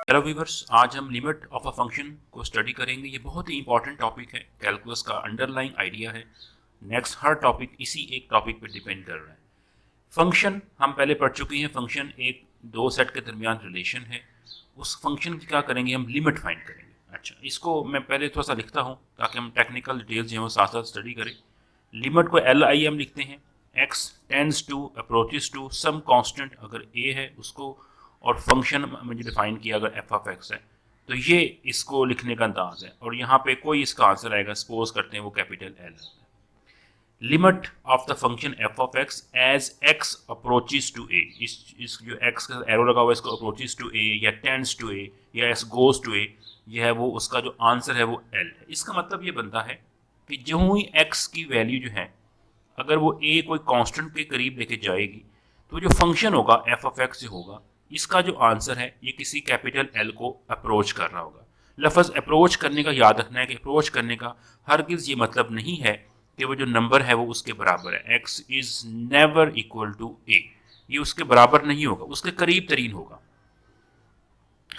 Hello viewers, आज हम limit of a function को स्टडी करेंगे। ये बहुत ही इंपॉर्टेंट टॉपिक है, कैलकुलस का अंडरलाइन आइडिया है। नेक्स्ट हर टॉपिक इसी एक टॉपिक पे डिपेंड कर रहा है। फंक्शन हम पहले पढ़ चुके हैं। फंक्शन एक दो सेट के दरमियान रिलेशन है। उस फंक्शन की क्या करेंगे, हम लिमिट फाइंड करेंगे। अच्छा, इसको मैं पहले थोड़ा सा लिखता हूँ ताकि हम टेक्निकल डिटेल्स जो है वो साथ साथ स्टडी करें। लिमिट को एल आई एम लिखते हैं। X tends to approaches to some constant, अगर ए है उसको, और फंक्शन मुझे डिफाइन किया अगर एफ ऑफ एक्स है, तो ये इसको लिखने का अंदाज है। और यहाँ पे कोई इसका आंसर आएगा, सपोज करते हैं वो कैपिटल एल है। Limit of the function F of X as X approaches to A, इस जो एक्स का एरो लगा हुआ है इसको अप्रोचेस टू ए या टेंड्स टू ए या एस गोज टू ए, ये है वो उसका जो आंसर है वो एल है। इसका मतलब ये बनता है कि जो ही एक्स की वैल्यू जो है अगर वो ए कोई कांस्टेंट के करीब लेके जाएगी तो जो फंक्शन होगा एफ ऑफ एक्स जो होगा, इसका जो आंसर है ये किसी कैपिटल एल को अप्रोच कर रहा होगा। लफ्ज़ अप्रोच करने का याद रखना है कि अप्रोच करने का हरगिज़ ये मतलब नहीं है कि वो जो नंबर है वो उसके बराबर है। X is never equal to A, ये उसके बराबर नहीं होगा, उसके करीब तरीन होगा।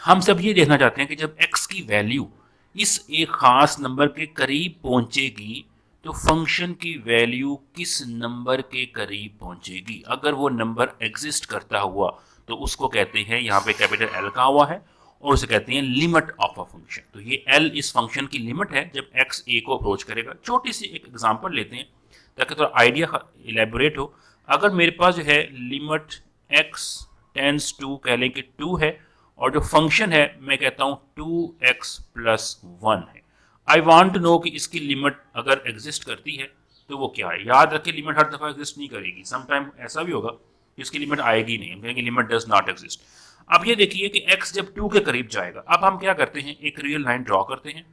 हम सब ये देखना चाहते हैं कि जब एक्स की वैल्यू इस एक ख़ास नंबर के करीब पहुंचेगी तो फंक्शन की वैल्यू किस नंबर के करीब पहुंचेगी। अगर वो नंबर एग्जिस्ट करता हुआ तो उसको कहते हैं, यहाँ पे कैपिटल एल का हुआ है, और उसे कहते हैं लिमिट ऑफ अ फंक्शन। तो ये एल इस फंक्शन की लिमिट है जब एक्स ए को अप्रोच करेगा। छोटी सी एक एग्जांपल लेते हैं ताकि थोड़ा आइडिया इलेबोरेट हो। अगर मेरे पास जो है लिमिट एक्स टेंस टू कह लें कि 2 है, और जो फंक्शन है मैं कहता हूँ 2x प्लस 1 है। आई वॉन्ट टू नो कि इसकी लिमिट अगर एग्जिस्ट करती है तो वो क्या है। याद रखें, लिमिट हर दफ़ा एग्जिस्ट नहीं करेगी। समटाइम ऐसा भी होगा कि इसकी लिमिट आएगी नहीं, हम कहेंगे लिमिट डज नॉट एग्जिस्ट। अब ये देखिए कि x जब 2 के करीब जाएगा, अब हम क्या करते हैं, एक रियल लाइन ड्रॉ करते हैं।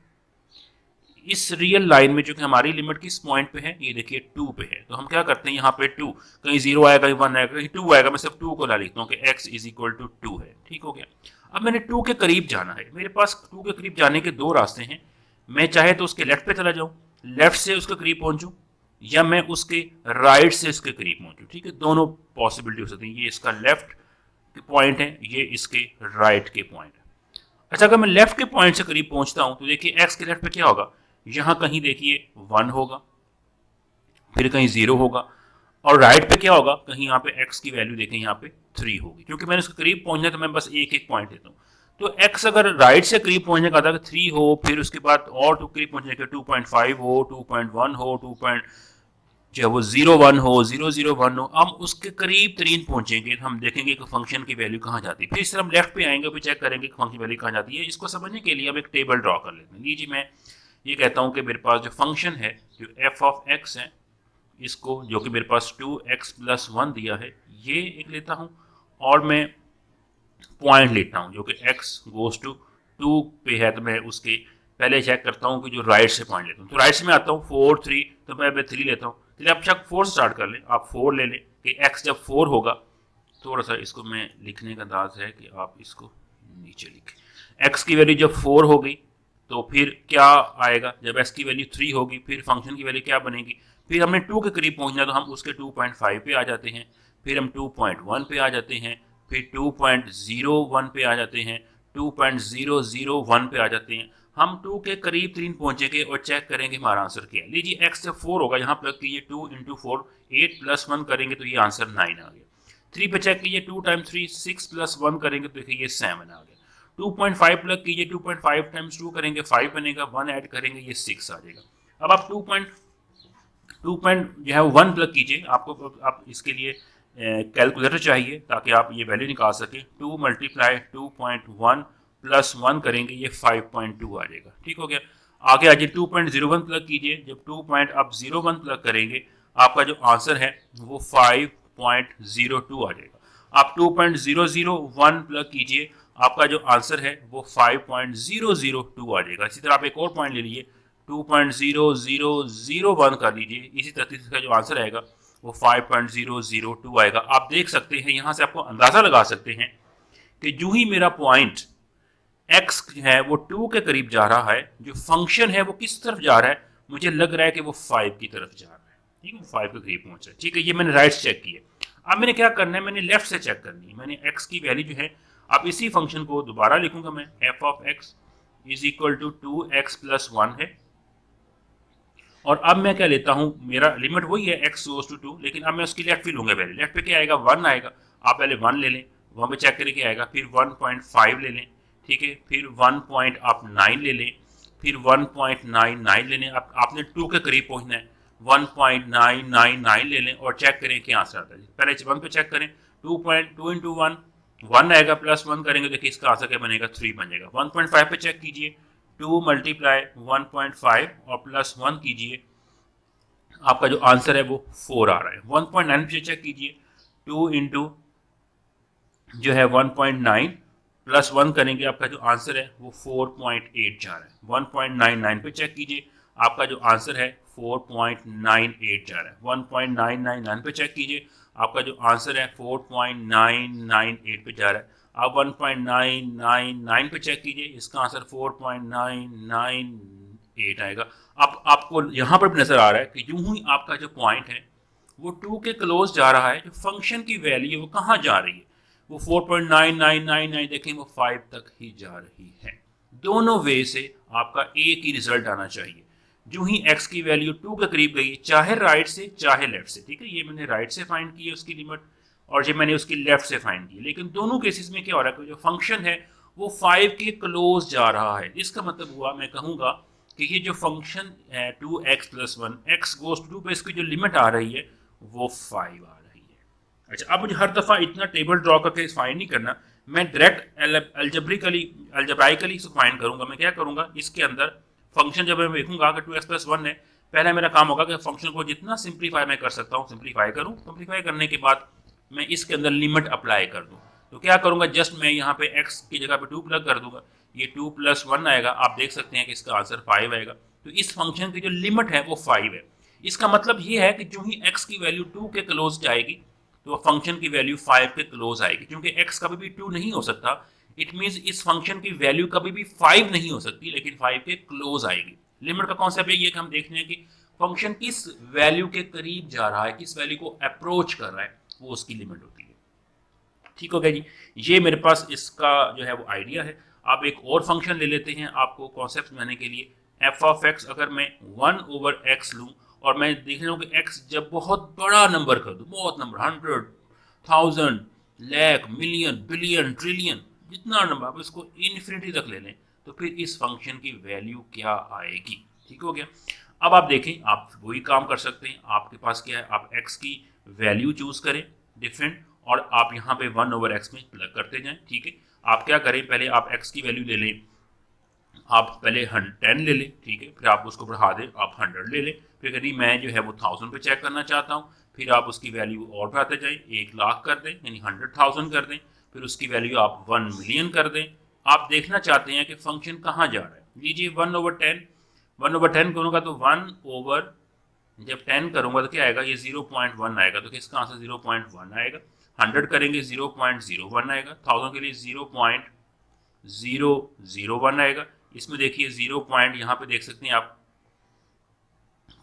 इस रियल लाइन में जो कि हमारी लिमिट किस पॉइंट पे है, ये देखिए 2 पे है, तो हम क्या करते हैं यहाँ पे 2, कहीं 0 आएगा, कहीं 1 आएगा, कहीं 2 आएगा, मैं सिर्फ 2 को ला लिखता हूँ कि x इज इक्वल टू 2 है। ठीक हो गया। अब मैंने 2 के करीब जाना है, मेरे पास 2 के करीब जाने के दो रास्ते हैं। मैं चाहे तो उसके लेफ्ट पे चला जाऊँ, लेफ्ट से उसके करीब पहुंचूँ, या मैं उसके राइट से उसके करीब पहुंचूँ। ठीक है, दोनों पॉसिबिलिटी हो सकती है। ये इसका लेफ्ट पॉइंट है, ये इसके राइट के पॉइंट है। अच्छा, अगर मैं लेफ्ट के पॉइंट से करीब पहुंचता हूं तो देखिए एक्स के लेफ्ट पे क्या होगा, यहां कहीं देखिए 1 होगा, फिर कहीं 0 होगा, और राइट पे क्या होगा, कहीं यहाँ पे एक्स की वैल्यू देखें यहाँ पे 3 होगी। क्योंकि मैंने उसके करीब पहुंचना है तो मैं बस एक एक पॉइंट लेता हूँ। तो एक्स अगर राइट से करीब पहुंचने का था 3 हो, फिर उसके बाद और तो करीब पहुंचने के 2.5 हो, 2.1 हो, 2. चाहे वो 0.1 हो, 0.0.1 हो, हम उसके करीब तरीन पहुंचेंगे, हम देखेंगे कि फंक्शन की वैल्यू कहाँ जाती है। फिर इस तरह हम लेफ्ट पे आएंगे, फिर चेक करेंगे कि फंक्शन वैल्यू कहाँ जाती है। इसको समझने के लिए हम एक टेबल ड्रॉ कर लेते हैं। लीजिए, मैं ये कहता हूँ कि मेरे पास जो फंक्शन है, जो एफ ऑफ एक्स है, इसको जो कि मेरे पास 2x प्लस 1 दिया है, ये एक लेता हूँ, और मैं पॉइंट लेता हूँ जो कि x गोज टू 2 पे है, तो मैं उसके पहले चेक करता हूँ कि जो राइट से पॉइंट लेता हूँ। तो राइट से मैं आता हूँ 4 3, तो मैं 3 लेता हूँ। चलिए आप चेक 4 से स्टार्ट कर लें, आप 4 ले लें कि x जब 4 होगा, थोड़ा सा इसको मैं लिखने का अंदाज है कि आप इसको नीचे लिखें। x की वैल्यू जब 4 हो गई तो फिर क्या आएगा, जब x की वैल्यू 3 होगी फिर फंक्शन की वैल्यू क्या बनेगी। फिर हमने 2 के करीब पहुंचना तो हम उसके 2.5 पे आ जाते हैं, फिर हम 2.1 पे आ जाते हैं, फिर 2.01 पे आ जाते हैं, 2.001 पे आ जाते हैं। हम 2 के करीब 3 पहुंचेंगे और चेक करेंगे हमारा आंसर क्या है। लीजिए x जब 4 होगा, यहाँ प्लग कीजिए 2 इंटू 4, 8 प्लस 1 करेंगे तो ये आंसर 9 आ गया। 3 पे चेक कीजिए 2 टाइम्स 3, 6 प्लस 1 करेंगे तो देखिए ये 7 आ गया। 2.5 प्लग कीजिए, 2.5 टाइम्स 2 करेंगे 5 बनेगा, 1 ऐड करेंगे ये 6 आ जाएगा। अब आप 2 जो है 1 प्लग कीजिए, आपको आप इसके लिए कैलकुलेटर चाहिए ताकि आप ये वैल्यू निकाल सकें। 2 मल्टीप्लाई 2.1 प्लस 1 करेंगे ये 5.2 आ जाएगा। ठीक हो गया। आगे आइए 2.01 प्लग कीजिए, जब 2.01 प्लग करेंगे आपका जो आंसर है वो 5.02 आ जाएगा। आप 2.001 प्लग कीजिए, आपका जो आंसर है वो 5.002 आ जाएगा। इसी तरह आप एक और पॉइंट ले लीजिए, 2.0001 कर लीजिए, इसी तरह से जो आंसर आएगा वो 5.002 आएगा। आप देख सकते हैं, यहाँ से आपको अंदाजा लगा सकते हैं कि जो ही मेरा पॉइंट x है वो 2 के करीब जा रहा है, जो फंक्शन है वो किस तरफ जा रहा है, मुझे लग रहा है कि वो 5 की तरफ जा रहा है। ठीक है, 5 के करीब पहुंच रहा है। ठीक है, ये मैंने राइट से चेक किया। अब मैंने क्या करना है, मैंने लेफ्ट से चेक करनी है। मैंने x की वैल्यू जो है अब इसी फंक्शन को दोबारा लिखूंगा मैं, F of X is equal to 2x plus 1 है, और अब मैं क्या लेता हूं, मेरा लिमिट वही है x गोज टू 2, लेकिन अब मैं उसकी लेफ्ट भी लूंगा वैल्यू। लेफ्ट पे क्या आएगा, 1 आएगा, आप पहले 1 ले लें, वहां पे चेक करें क्या आएगा, फिर 1.5 ले लें, ठीक है, फिर 1.9 ले लें, फिर 1.99 ले लें, आपने 2 के करीब पहुंचना है, 1.999 ले लें और चेक करें क्या आंसर आता है। पहले 1 पे चेक करें, 2.2 इंटू 1 आएगा, प्लस 1 करेंगे देखिए इसका आंसर क्या बनेगा, 3 बन जाएगा। 1.5 पे चेक कीजिए, 2 मल्टीप्लाई 1.5 और प्लस 1 कीजिए, आपका जो आंसर है वो 4 आ रहा है। 1.9 पे चेक कीजिए, 2 इंटू जो है 1.9 प्लस 1 करेंगे, आपका जो आंसर है वो 4.8 जा रहा है। 1.99 पे चेक कीजिए, आपका जो आंसर है 4.98 जा रहा है। 1.999 पे चेक कीजिए, आपका जो आंसर है 4.998 पे जा रहा है। आप 1.999 पे चेक कीजिए, इसका आंसर 4.998 आएगा। अब आपको यहाँ पर भी नजर आ रहा है कि यूं ही आपका जो पॉइंट है वो 2 के क्लोज जा रहा है, जो फंक्शन की वैल्यू है वो कहाँ जा रही है, वो 4.9999 देखें वो 5 तक ही जा रही है। दोनों वे से आपका एक ही रिजल्ट आना चाहिए। जो ही x की वैल्यू 2 के करीब गई, चाहे राइट से चाहे लेफ्ट से, ठीक है, ये मैंने राइट से फाइंड की है उसकी लिमिट, और ये मैंने उसकी लेफ्ट से फाइंड की, लेकिन दोनों केसेस में क्या हो रहा है कि जो फंक्शन है वो 5 के क्लोज जा रहा है। इसका मतलब हुआ, मैं कहूंगा कि ये जो फंक्शन है 2x plus 1, x goes to 2 पे इसकी जो लिमिट आ रही है वो 5 आ रही है। अच्छा, अब मुझे हर दफ़ा इतना टेबल ड्रॉ करके फाइंड नहीं करना, मैं डायरेक्ट अल्जेब्राइकली इसको फाइंड करूंगा। मैं क्या करूंगा, इसके अंदर फंक्शन जब मैं देखूंगा कि 2x प्लस 1 है, पहले मेरा काम होगा कि फंक्शन को जितना सिंप्लीफाई मैं कर सकता हूँ सिंप्लीफाई करूँ। सिंप्लीफाई करने के बाद मैं इसके अंदर लिमिट अप्लाई कर दूँ। तो क्या करूंगा, जस्ट मैं यहाँ पे x की जगह पे 2 प्लग कर दूंगा, ये 2 प्लस 1 आएगा, आप देख सकते हैं कि इसका आंसर 5 आएगा। तो इस फंक्शन की जो लिमिट है वो 5 है। इसका मतलब ये है कि जो ही x की वैल्यू 2 के क्लोज जाएगी तो फंक्शन की वैल्यू 5 के क्लोज आएगी, क्योंकि x कभी भी 2 नहीं हो सकता। इट मींस इस फंक्शन की वैल्यू कभी भी 5 नहीं हो सकती, लेकिन 5 के क्लोज आएगी। लिमिट का कॉन्सेप्ट ये कि हम देखते हैं कि फंक्शन किस वैल्यू के करीब जा रहा है, किस वैल्यू को अप्रोच कर रहा है, वो उसकी लिमिट होती है। ठीक हो गया जी, ये मेरे पास इसका जो है वो आइडिया है। आप एक और फंक्शन ले लेते हैं आपको कॉन्सेप्ट समझाने के लिए, एफ ऑफ एक्स। अगर मैं 1/x लूँ और मैं देख रहा हूँ कि x जब बहुत बड़ा नंबर कर दूँ, बहुत number, 100, 1000, lakh, million, billion, trillion, जितना नंबर आप इसको इन्फिनिटी तक ले लें, तो फिर इस फंक्शन की वैल्यू क्या आएगी। ठीक हो गया। अब आप देखें, आप वही काम कर सकते हैं। आपके पास क्या है, आप x की वैल्यू चूज करें डिफरेंट, और आप यहाँ पे 1/x में प्लग करते जाएं। ठीक है, आप क्या करें, पहले आप x की वैल्यू ले लें, आप पहले 10 ले लें, ठीक है, फिर आप उसको बढ़ा दें, आप 100 ले लें, फिर यदि मैं जो है वो 1000 पे चेक करना चाहता हूँ, फिर आप उसकी वैल्यू और बढ़ाते जाएं, 1 लाख कर दें, यानी 100,000 कर दें, फिर उसकी वैल्यू आप 1 मिलियन कर दें। आप देखना चाहते हैं कि फंक्शन कहाँ जा रहा है, लीजिए 1/10 करूँगा तो 1 जब 10 करूँगा तो क्या आएगा, ये 0.1 आएगा, तो किसका आंसर 0.1 आएगा। 100 करेंगे 0.01 आएगा, 1000 के लिए 0.001 आएगा। इसमें देखिए 0 पॉइंट यहाँ पे देख सकते हैं आप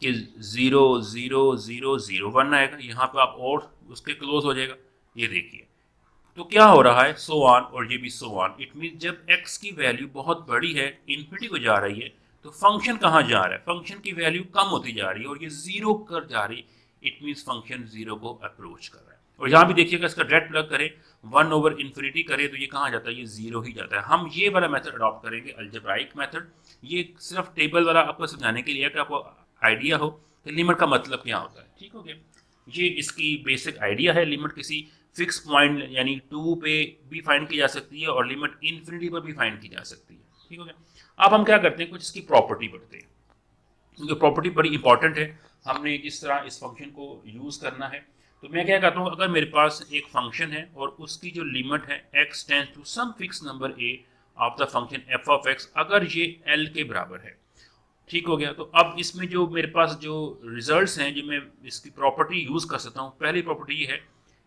कि 0.0001 आएगा, यहाँ पे आप और उसके क्लोज हो जाएगा, ये देखिए। तो क्या हो रहा है, सो ऑन, और ये भी सो ऑन। इट मीन जब x की वैल्यू बहुत बड़ी है, इन्फिनिटी को जा रही है, तो फंक्शन कहाँ जा रहा है, फंक्शन की वैल्यू कम होती जा रही है और ये 0 कर जा रही है। इट मीन्स फंक्शन 0 को अप्रोच कर रहा है। और यहाँ भी देखिएगा, इसका डायरेक्ट प्लग करें, 1/∞ करें तो ये कहाँ जाता है, ये 0 ही जाता है। हम ये वाला मेथड अडॉप्ट करेंगे, अलजेब्राइक मेथड। ये सिर्फ टेबल वाला आपको समझाने के लिए है कि आपको आइडिया हो कि लिमिट का मतलब क्या होता है। ठीक हो गया, ये इसकी बेसिक आइडिया है। लिमिट किसी फिक्स पॉइंट यानी 2 पे भी फाइंड की जा सकती है और लिमिट इन्फिनिटी पर भी फाइंड की जा सकती है। ठीक हो गया। अब हम क्या करते हैं, कुछ इसकी प्रॉपर्टी पढ़ते हैं, क्योंकि प्रॉपर्टी बड़ी इंपॉर्टेंट है। हमने जिस तरह इस फंक्शन को यूज़ करना है, तो मैं क्या करता हूँ, अगर मेरे पास एक फंक्शन है और उसकी जो लिमिट है x tends to some fix number a of the function f of x, अगर ये l के बराबर है। ठीक हो गया। तो अब इसमें जो मेरे पास जो रिजल्ट्स हैं, जो मैं इसकी प्रॉपर्टी यूज़ कर सकता हूँ, पहली प्रॉपर्टी ये है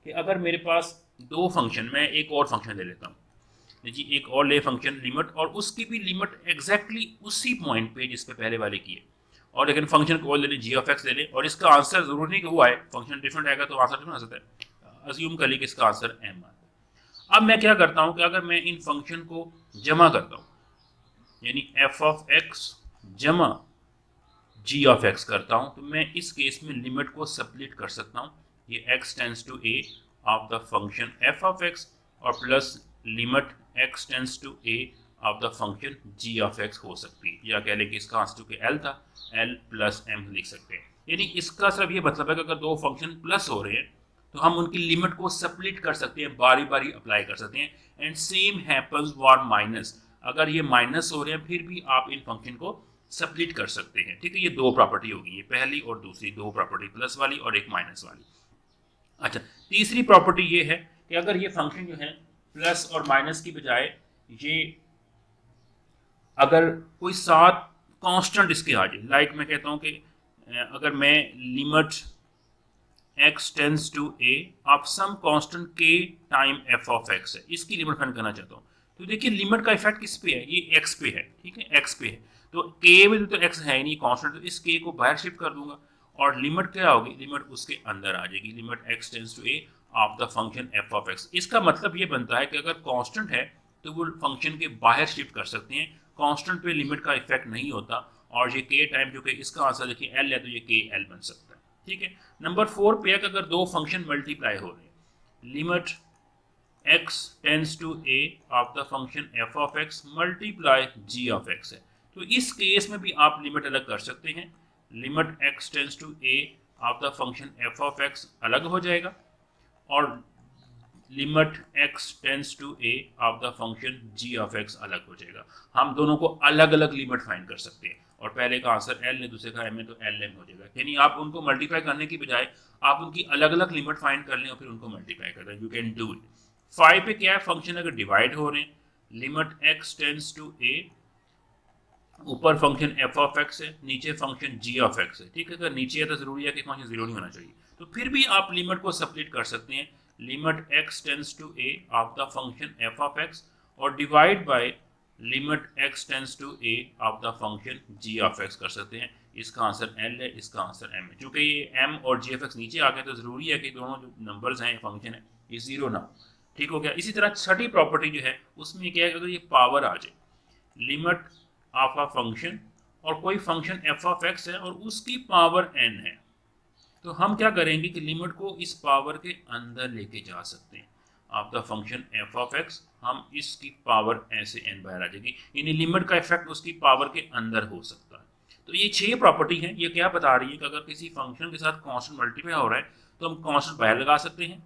कि अगर मेरे पास दो फंक्शन, मैं एक और फंक्शन ले लेता हूँ जी, एक और ले फंक्शन लिमिट, और उसकी भी लिमिट एग्जैक्टली उसी पॉइंट पे जिस पे पहले वाले की है, और लेकिन फंक्शन को और ले लें, जी ऑफ एक्स ले लें, और इसका आंसर जरूर नहीं कि वो आए, फंक्शन डिफरेंट आएगा तो आंसर डिफरेंट आ सकता है। अज्यूम कर ली कि इसका आंसर m आता है। अब मैं क्या करता हूँ कि अगर मैं इन फंक्शन को जमा करता हूँ, यानी एफ ऑफ एक्स जमा जी ऑफ एक्स करता हूँ, तो मैं इस केस में लिमिट को स्प्लिट कर सकता हूँ। ये x tends to a of the function f of x और plus limit x tends to a of the function g of x हो सकती है, या कह लें कि इसका आंसर के l था, l प्लस m लिख सकते हैं। यानी इसका सिर्फ ये मतलब है कि अगर दो फंक्शन प्लस हो रहे हैं तो हम उनकी लिमिट को स्प्लिट कर सकते हैं, बारी बारी अप्लाई कर सकते हैं। And same happens for minus, अगर ये माइनस हो रहे हैं फिर भी आप इन फंक्शन को स्प्लिट कर सकते हैं। ठीक है, ये दो प्रॉपर्टी होगी, ये पहली और दूसरी दो प्रॉपर्टी, प्लस वाली और एक माइनस वाली। अच्छा, तीसरी प्रॉपर्टी ये है कि अगर ये फंक्शन जो है प्लस और माइनस की बजाय ये अगर कोई साथ कांस्टेंट इसके आ जाए, लाइक मैं कहता हूं कि अगर मैं limit x tends to a of some constant k time f of x है, इसकी लिमिट फाइंड करना चाहता हूं, तो देखिए लिमिट का इफेक्ट किस पे है, ये x पे है। ठीक है, x पे है, तो k में तो x है नहीं कांस्टेंट, तो इस k को बाहर शिफ्ट कर दूंगा और लिमिट क्या होगी, लिमिट उसके अंदर आ जाएगी, limit x tends to a of the function f of x। इसका मतलब ये बनता है कि अगर कांस्टेंट है तो वो फंक्शन के बाहर शिफ्ट कर सकते हैं, कांस्टेंट पे लिमिट का इफेक्ट नहीं होता। और ये k टाइम जो कि इसका आंसर देखिए l है, तो ये k l बन सकता है। ठीक है, नंबर 4 पे अगर दो फंक्शन मल्टीप्लाई हो रहे हैं, limit x tends to a of the function f of x multiply g of x है, तो इस केस में भी आप लिमिट अलग कर सकते हैं। Limit x tends to a of the function f of x अलग हो जाएगा और limit x tends to a of the function g of x अलग हो जाएगा। हम दोनों को अलग अलग लिमिट फाइंड कर सकते हैं, और पहले का आंसर l है, दूसरे का m है, तो lm हो जाएगा। यानी आप उनको मल्टीप्लाई करने की बजाय आप उनकी अलग अलग लिमिट फाइंड कर लें और फिर उनको मल्टीप्लाई कर दें, यू कैन डू इट। 5 पे क्या है, फंक्शन अगर डिवाइड हो रहे हैं, limit x tends to a, ऊपर फंक्शन f ऑफ x है, नीचे फंक्शन g ऑफ x है। ठीक है, अगर नीचे है तो जरूरी है कि फंक्शन जीरो नहीं होना चाहिए, तो फिर भी आप लिमिट को स्प्लिट कर सकते हैं, limit x tends to a of the function f of x और divide by limit x tends to a of the function g of x कर सकते हैं। इसका आंसर l है, इसका आंसर m है। चूंकि ये m और g ऑफ x नीचे आ गए तो जरूरी है कि दोनों जो नंबर्स हैं, फंक्शन है, ये जीरो ना हो। ठीक हो गया। इसी तरह छठी प्रॉपर्टी जो है उसमें क्या है, अगर ये पावर आ जाए, लिमिट ऑफ अ फंक्शन और कोई फंक्शन f ऑफ x है और उसकी पावर n है, तो हम क्या करेंगे कि लिमिट को इस पावर के अंदर लेके जा सकते हैं। Of the function f of x, हम इसकी पावर ऐसे n बाहर आ जाएगी, यानी लिमिट का इफेक्ट उसकी पावर के अंदर हो सकता है। तो ये 6 प्रॉपर्टी हैं, ये क्या बता रही है कि अगर किसी फंक्शन के साथ कांस्टेंट मल्टीप्लाई हो रहा है तो हम कांस्टेंट बाहर लगा सकते हैं।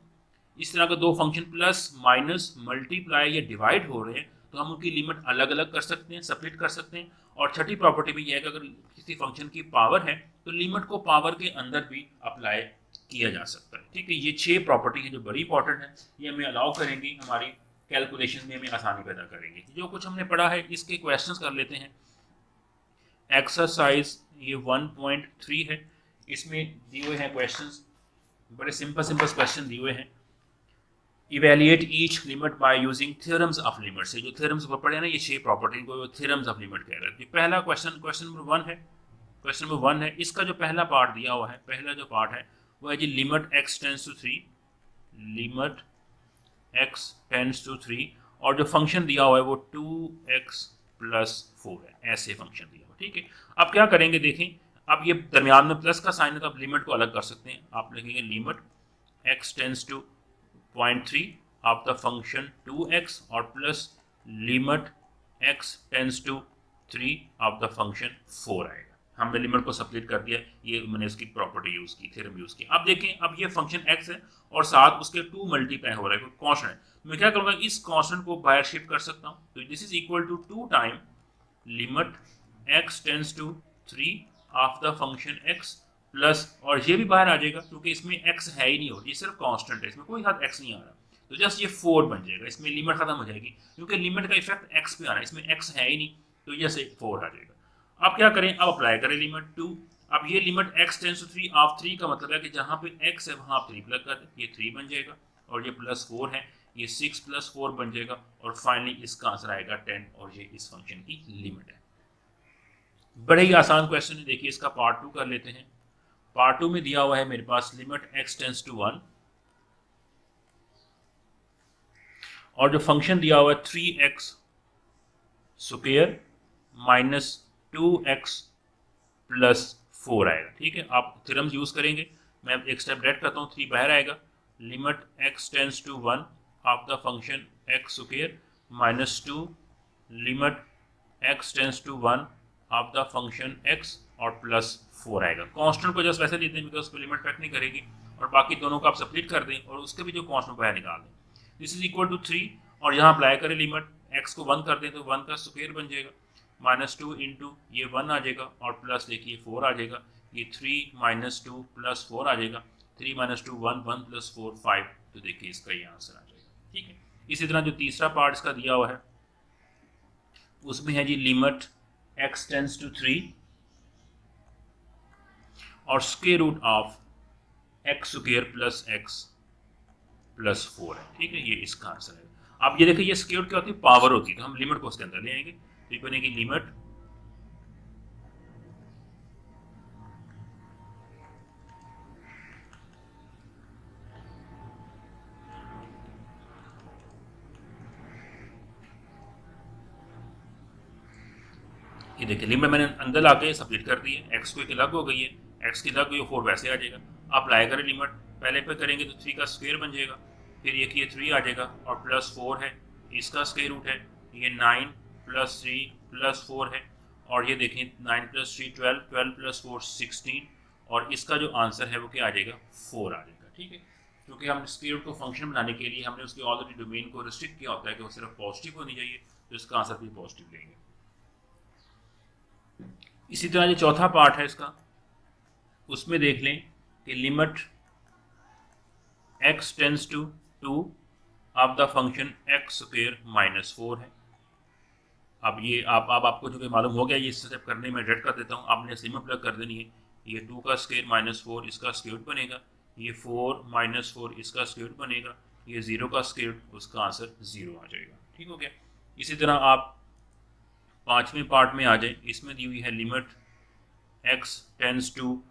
इस तरह के दो फंक्शन प्लस माइनस मल्टीप्लाई या डिवाइड हो रहे हैं तो हम उनकी लिमिट अलग अलग कर सकते हैं, सेपरेट कर सकते हैं। और छठी प्रॉपर्टी भी यह है कि अगर किसी फंक्शन की पावर है तो लिमिट को पावर के अंदर भी अप्लाई किया जा सकता है। ठीक है, ये 6 प्रॉपर्टी है जो बड़ी इंपॉर्टेंट है, ये हमें अलाउ करेंगी, हमारी कैलकुलेशन में हमें आसानी पैदा करेंगी। जो कुछ हमने पढ़ा है इसके क्वेश्चंस कर लेते हैं। एक्सरसाइज ये 1.3 है, इसमें दिए हुए हैं क्वेश्चंस, बड़े सिंपल क्वेश्चन दिए हुए हैं। Evaluate each limit by using theorems of limit से, जो थ्योरम्स ऊपर पढ़े ना, ये 6 प्रॉपर्टी को थ्योरम्स ऑफ लिमिट कह रहे हैं। पहला क्वेश्चन नंबर 1 है, क्वेश्चन नंबर 1 है, इसका जो पहला पार्ट दिया हुआ है, पहला जो पार्ट है वो है जी limit x tends to 3, limit x tends to 3 और जो फंक्शन दिया हुआ है वो 2x प्लस 4 है, ऐसे फंक्शन दिया हुआ। ठीक है, अब क्या करेंगे देखें, अब ये दरमियान में प्लस का साइन है तो आप लिमिट को अलग कर सकते हैं। आप लिखेंगे limit x tends to 0.3 of the function 2x और plus limit x tends to 3 of the function 4 आएगा। हमने लिमिट को स्प्लिट कर दिया, ये मैंने इसकी प्रॉपर्टी यूज की, थ्योरम यूज की। अब देखें, अब ये फंक्शन x है और साथ उसके 2 मल्टीप्लाई हो रहा है, कांस्टेंट है, मैं क्या करूंगा, इस कांस्टेंट को बाहर शिफ्ट कर सकता हूं, तो this is equal to 2 time limit x tends to 3 of the function x plus, और ये भी बाहर आ जाएगा क्योंकि इसमें x है ही नहीं, हो ये सिर्फ कांस्टेंट है, इसमें कोई साथ x नहीं आ रहा, तो जस्ट ये 4 बन जाएगा, इसमें लिमिट खत्म हो जाएगी क्योंकि लिमिट का इफेक्ट x पे आ रहा है, इसमें x है ही नहीं, तो ये से 4 आ जाएगा। अब क्या करें, अब अप्लाई करें लिमिट 2। अब ये limit x tends to 3 of 3 का मतलब है कि जहां पे x है वहां आप 3 प्लस कर दें, ये 3 बन जाएगा और ये प्लस 4 है, ये 6 प्लस 4 बन जाएगा और फाइनली इसका आंसर आएगा 10 और ये इस फंक्शन की लिमिट है। बड़े ही आसान क्वेश्चन है, देखिए इसका पार्ट 2 कर लेते हैं। पार्ट 2 में दिया हुआ है मेरे पास लिमिट x टेंस टू 1 और जो फंक्शन दिया हुआ है 3x square minus 2x plus 4 आएगा। ठीक है, आप थ्योरम्स यूज़ करेंगे। मैं एक स्टेप डायरेक्ट करता हूँ, 3 बाहर आएगा, limit x tends to 1 of the function x square minus 2 limit x tends to 1 of the function x और प्लस 4 आएगा। कांस्टेंट को जस्ट वैसे लेते हैं बिकॉज कोई लिमिट फैक्ट नहीं करेगी, और बाकी दोनों को आप सब्ट्रैक्ट कर दें और उसके भी जो कांस्टेंट बाहर निकाल दें। दिस इज इक्वल टू 3 और यहाँ अप्लाई करें लिमिट x को 1 कर दें तो 1 का स्क्वायर बन जाएगा, माइनस 2 इंटू ये 1 आ जाएगा और प्लस देखिए 4 आ जाएगा, ये 3 माइनस 2 प्लस 4 आ जाएगा, 3 माइनस 2 1 1 प्लस 4 5, तो देखिए इसका ये आंसर आ जाएगा। ठीक है, इसी तरह जो तीसरा पार्ट इसका दिया हुआ है उसमें है जी लिमिट x टेंस टू 3 और square root of x square plus x plus 4 है। ठीक है, ये इसका आंसर है। आप ये देखिए, ये स्क्वायर क्या होती है, पावर होती है, तो हम लिमिट को उसके अंदर ले आएंगे, तो ये बनेगी लिमिट ये देखिए लिमिट मैंने अंदर लाके सब्ट्रैक्ट कर दी है, x को एक अलग हो गई है, x की अलग हुई है, 4 वैसे आ जाएगा। आप अप्लाई करें लिमिट, पहले पे करेंगे तो 3 का स्क्वायर बन जाएगा, फिर ये 3 आ जाएगा और प्लस 4 है, इसका स्क्वायर रूट है, ये 9 प्लस 3 प्लस 4 है, और ये देखें 9 प्लस 3 12, 12 प्लस 4 16, और इसका जो आंसर है वो क्या आ जाएगा, 4 आ जाएगा। ठीक है, क्योंकि हम स्क्वायर रूट को फंक्शन बनाने के लिए हमने उसकी ऑलरेडी डोमेन को रिस्ट्रिक्ट किया होता है कि वो सिर्फ पॉजिटिव होनी चाहिए, तो इसका आंसर भी पॉजिटिव लेंगे। इसी तरह जो चौथा पार्ट है इसका, उसमें देख लें कि limit x tends to 2 of the function x square minus 4 है। अब ये आपको जो कि मालूम हो गया, ये स्टेप करने में डायरेक्ट कर देता हूँ, आपने इस लिमिट प्लग कर देनी है, ये 2 का स्क्वायर माइनस 4 इसका स्क्वायर बनेगा, ये 4 माइनस 4 इसका स्क्वायर बनेगा, ये 0 का स्क्वायर, उसका आंसर 0 आ जाएगा। ठीक हो गया। इसी तरह आप पांचवें पार्ट में आ जाए, इसमें दी हुई है लिमिट x टेंस टू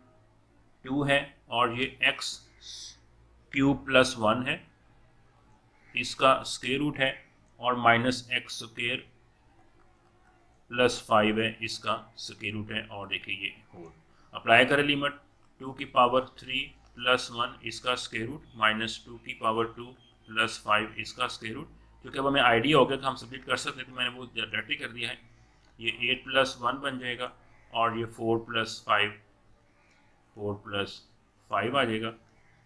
2 है और ये x क्यूब प्लस 1 है, इसका स्क्वायर रूट है, और माइनस x स्क्वायर प्लस 5 है, इसका स्क्वायर रूट है, और देखिए ये होल। अप्लाई करें लिमिट 2 की पावर 3 प्लस 1 इसका स्क्वायर रूट माइनस 2 की पावर 2 प्लस 5 इसका स्क्वायर रूट। क्योंकि अब हमें आइडिया हो गया कि हम सब्ट्रैक्ट कर सकते हैं, तो मैंने वो डायरेक्टली कर दिया है, ये 8 प्लस 1 बन जाएगा, और ये 4 प्लस 5 आ जाएगा,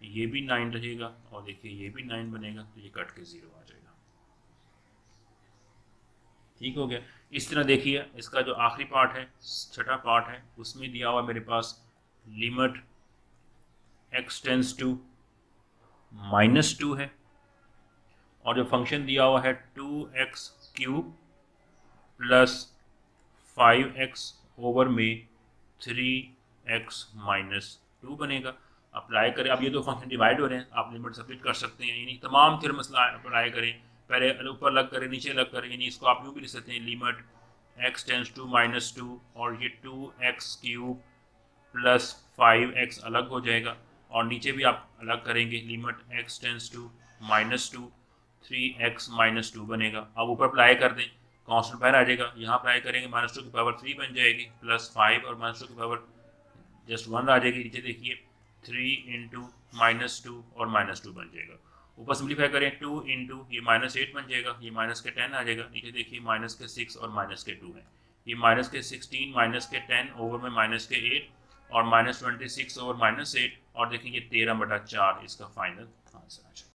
ये भी 9 रहेगा, और देखिए ये भी 9 बनेगा, तो ये कट के 0 आ जाएगा। ठीक हो गया। इस तरह देखिए इसका जो आखिरी पार्ट है, छठा पार्ट है, उसमें दिया हुआ मेरे पास limit x tends to minus 2 है, और जो फंक्शन दिया हुआ है 2x cube plus 5x over में 3x माइनस 2 बनेगा। अप्लाई करें, अब ये दो फंक्शन डिवाइड हो रहे हैं, आप लिमिट सब्ट्रैक्ट कर सकते हैं, यानी तमाम थ्योरम अप्लाई करें, पहले ऊपर लग करें नीचे लग करें, यानी इसको आप यूँ भी लिख सकते हैं limit x tends to minus 2 और ये 2x क्यूब प्लस 5x अलग हो जाएगा, और नीचे भी आप अलग करेंगे limit x tends to minus 2 3x minus 2 बनेगा। अब ऊपर अप्लाई कर दें, कांस्टेंट बाहर आ जाएगा, यहाँ अप्लाई करेंगे माइनस 2 की पावर 3 बन जाएगी प्लस 5 और माइनस 2 की पावर जस्ट 1 आ जाएगी। नीचे देखिए 3 इंटू माइनस 2 और माइनस 2 बन जाएगा। ऊपर सिंप्लीफाई करें 2 इंटू ये माइनस 8 बन जाएगा, ये माइनस के 10 आ जाएगा। नीचे देखिए माइनस के 6 और माइनस के 2 है, ये माइनस के 16 माइनस के 10 ओवर में माइनस के 8 और माइनस 26 ओवर माइनस 8, और देखिए ये 13/4 इसका फाइनल आंसर आ जाएगा।